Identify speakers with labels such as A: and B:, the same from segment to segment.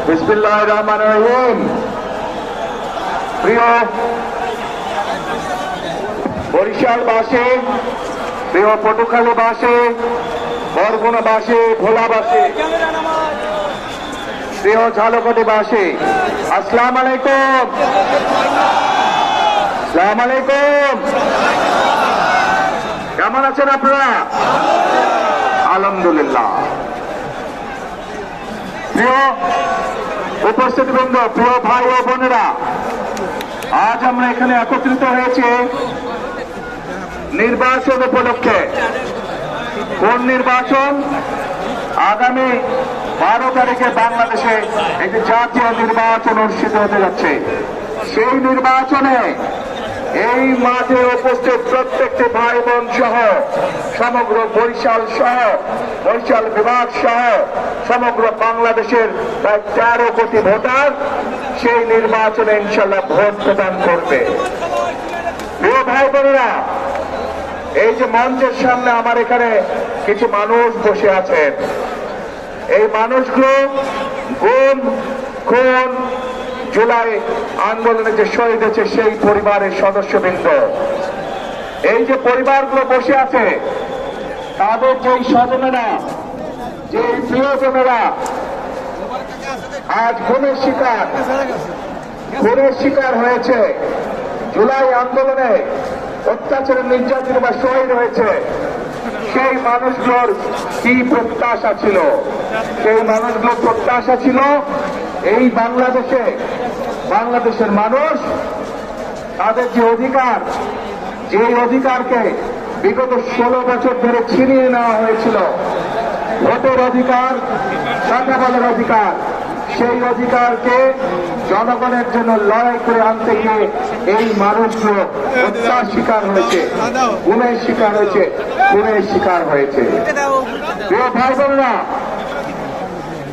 A: বিসমিল্লাহির রহমানির রহিম। প্রিয় বরিশালবাসী, প্রিয় পটুখালীবাসী, বরগুনাবাসী, ভোলাবাসী, প্রিয় ঝালকাঠিবাসী, আসসালামু আলাইকুম। আসসালামু আলাইকুম। কেমন আছেন আপনারা? আলহামদুলিল্লাহ। প্রিয় উপস্থিতবৃন্দ, প্রিয় ভাই ও বোনেরা, আজ আমরা এখানে একত্রিত হয়েছি নির্বাচন উপলক্ষে। কোন নির্বাচন? আগামী 12 তারিখে বাংলাদেশে একটি জাতীয় নির্বাচন অনুষ্ঠিত হতে যাচ্ছে। সেই নির্বাচনে এই মাঠে উপস্থিত প্রত্যেকটি ভাই বোন সহ সমগ্র বরিশাল বিভাগ সহ সমগ্র বাংলাদেশের প্রায় 13 কোটি ভোটার সেই নির্বাচনে ইনশাল্লাহ ভোট প্রদান করবে। প্রিয় ভাই বোনেরা, এই যে মঞ্চের সামনে আমার এখানে কিছু মানুষ বসে আছেন, এই মানুষগুলো গুম, খুন, জুলাই আন্দোলনে যে শহীদ হয়েছে সেই পরিবারের সদস্যবৃন্দ। এই যে পরিবারগুলো বসে আছে, তাদের যে স্বজনেরা, যে প্রিয়জনেরা আজ খুনের শিকার হয়েছে, জুলাই আন্দোলনে অত্যাচারের নির্যাতিত বা শহীদ হয়েছে, সেই মানুষগুলোর কি প্রত্যাশা ছিল? সেই মানুষগুলোর প্রত্যাশা ছিল এই বাংলাদেশের মানুষ তাদের যে অধিকার, যে অধিকারকে বিগত 16 বছর ধরে ছিনিয়ে নেওয়া হয়েছিল, ভোটের অধিকার, কথা বলার অধিকার, সেই অধিকারকে জনগণের জন্য লড়াই করে আনতে গিয়ে এই মানুষগুলো হত্যার শিকার হয়েছে, গুমের শিকার হয়েছে, খুনের শিকার হয়েছে। প্রিয় ভাই বোনেরা,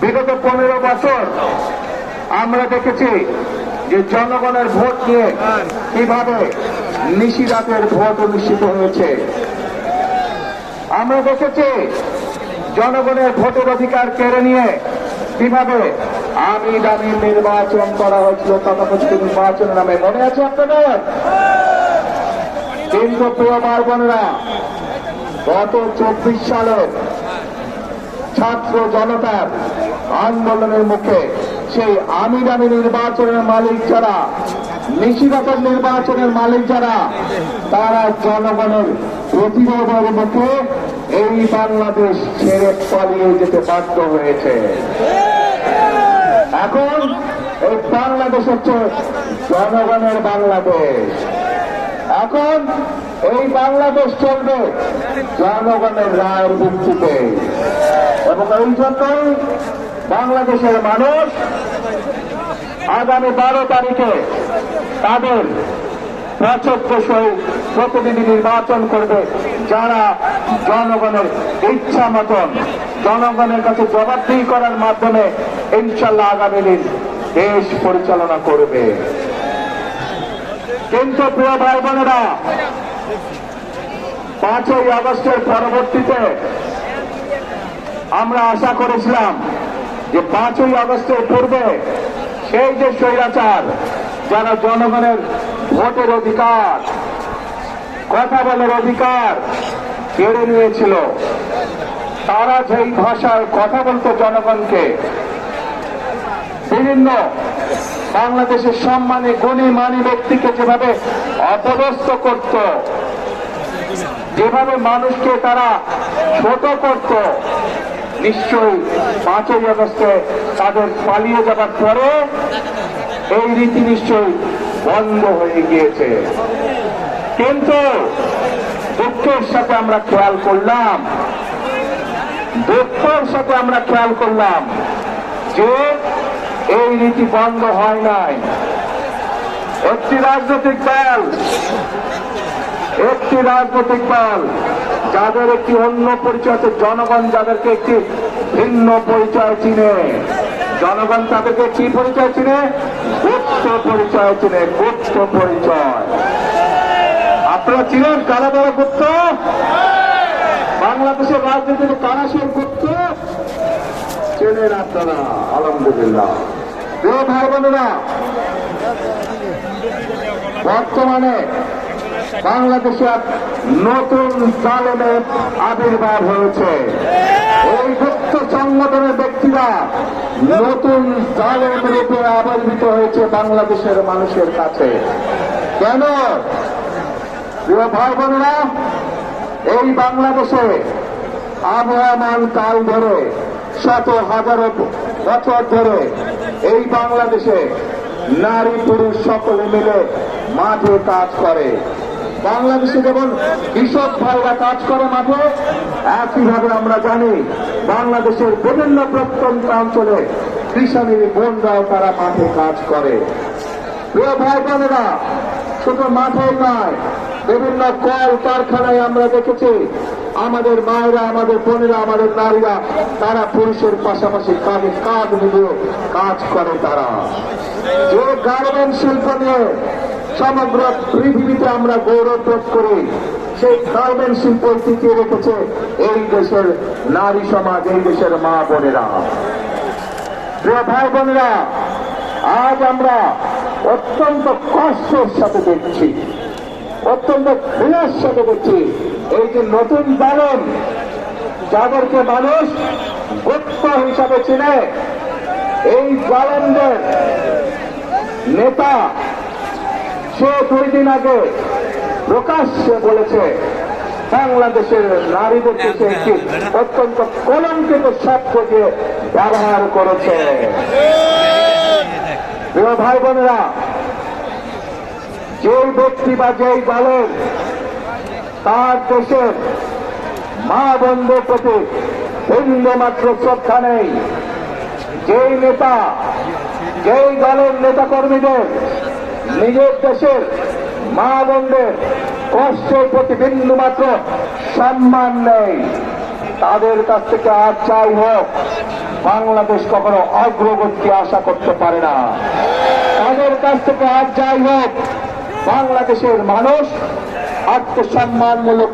A: বিগত 15 বছর আমরা দেখেছি যে জনগণের ভোট নিয়ে কিভাবে নিশিরাতের ভোট অনুষ্ঠিত হয়েছে। আমরা দেখেছি জনগণের ভোটের অধিকার কেড়ে নিয়ে কিভাবে আমি দামি নির্বাচন করা হয়েছিল, তথাকথিত নির্বাচনের নামে। মনে আছে আপনাদের? কিন্তু প্রিয় ভাই বোনেরা, গত 24 সালের ছাত্র জনতার আন্দোলনের মুখে সেই আমি দামি নির্বাচনের মালিক যারা, নিশিরাতের নির্বাচনের মালিক যারা, তারা জনগণের প্রতিরোধের মুখে এই বাংলাদেশ ছেড়ে পালিয়ে যেতে বাধ্য হয়েছে। এখন এই বাংলাদেশ হচ্ছে জনগণের বাংলাদেশ। এখন এই বাংলাদেশ চলবে জনগণের রায়ের ভিত্তিতে, এবং এই জন্যই বাংলাদেশের মানুষ আগামী 12 তারিখে তাদের পছন্দসই প্রতিনিধি নির্বাচন করবে, যারা জনগণের ইচ্ছা মতন জনগণের কাছে জবাবদিহি করার মাধ্যমে ইনশাল্লাহ আগামী দিন দেশ পরিচালনা করবে। কিন্তু প্রিয় ভাই বোনেরা, 5ই আগস্টের পরবর্তীতে আমরা আশা করেছিলাম যে 5ই আগস্টের পূর্বে সেই যে স্বৈরাচার, যারা জনগণের ভোটের অধিকার, কথা বলার অধিকার কেড়ে নিয়েছিল, তারা যেই ভাষায় কথা বলতো জনগণকে, বিভিন্ন বাংলাদেশের সম্মানী গুণী মানী ব্যক্তিকে যেভাবে অপদস্থ করত, যেভাবে মানুষকে তারা ছোট করত, নিশ্চয়ই 5ই আগস্টে তাদের পালিয়ে যাবার পরে এই রীতি নিশ্চয়ই বন্ধ হয়ে গিয়েছে। কিন্তু দুঃখের সাথে আমরা খেয়াল করলাম যে এই রীতি বন্ধ হয় নাই। একটি রাজনৈতিক দল যাদের একটি অন্য পরিচয় আছে, জনগণ যাদেরকে একটি ভিন্ন পরিচয় চিনে, জনগণ তাদেরকে কি পরিচয় চিনে? গুপ্ত পরিচয় চিনে, গুপ্ত পরিচয়। আপনারা চিনেন কারা বড় গুপ্ত? বাংলাদেশের রাজনীতির কারা সে গুপ্ত? চেনেন আপনারা, আলহামদুলিল্লাহ। প্রিয় ভাই বোনেরা, বর্তমানে বাংলাদেশে এক নতুন জালেমের আবির্ভাব হয়েছে। এই গুপ্ত সংগঠনের ব্যক্তিরা নতুন জালেম রূপে আবির্ভূত হয়েছে বাংলাদেশের মানুষের কাছে। কেন? প্রিয় ভাই বোনেরা, এই বাংলাদেশে আবহমান কাল ধরে, শত হাজারো বছর ধরে এই বাংলাদেশে নারী পুরুষ সকলে মিলে মাঠে কাজ করে। বাংলাদেশে যেমন কৃষক ভাইরা কাজ করে মাঠে, একইভাবে আমরা জানি বাংলাদেশের বিভিন্ন প্রত্যন্ত অঞ্চলে কৃষাণী বোনরাও তারা মাঠে কাজ করে। প্রিয় ভাই বোনেরা, শুধু মাঠে নয়, বিভিন্ন কল কারখানায় আমরা দেখেছি আমাদের মায়েরা, আমাদের বোনেরা, আমাদের নারীরা তারা পুরুষের পাশাপাশি কাঁধে কাঁধ মিলিয়ে কাজ করে। তারা যে গার্মেন্ট শিল্প নিয়ে সমগ্র পৃথিবীতে আমরা গৌরব বোধ করি, সেই গার্মেন্ট শিল্প টিকিয়ে রেখেছে এই দেশের নারী সমাজ, এই দেশের মা বোনেরা। প্রিয় ভাই বোনেরা, আজ আমরা অত্যন্ত কষ্টের সাথে দেখছি, অত্যন্ত ঘৃণার সাথে দেখছি এই যে নতুন জালেম, যাদেরকে মানুষ গুপ্ত হিসাবে চিনে, এই জালেমদের নেতা সে 2 দিন আগে প্রকাশ্যে বলেছে বাংলাদেশের নারীদেরকে সে একটি অত্যন্ত কলঙ্কিত শব্দ দিয়ে ব্যবহার করেছে। প্রিয় ভাই বোনেরা, যেই ব্যক্তি বা যেই দলের তার দেশের মা বোনদের প্রতি বিন্দুমাত্র শ্রদ্ধা নেই, যেই নেতা, যেই দলের নেতা কর্মীদের নিজের দেশের মা বোনদের কষ্টের প্রতি বিন্দুমাত্র সম্মান নেই, তাদের কাছ থেকে আর চাই হোক বাংলাদেশ কখনো অগ্রগতি আশা করতে পারে না। তাদের কাছ থেকে আর যাই হোক বাংলাদেশের মানুষ আত্মসম্মানমূলক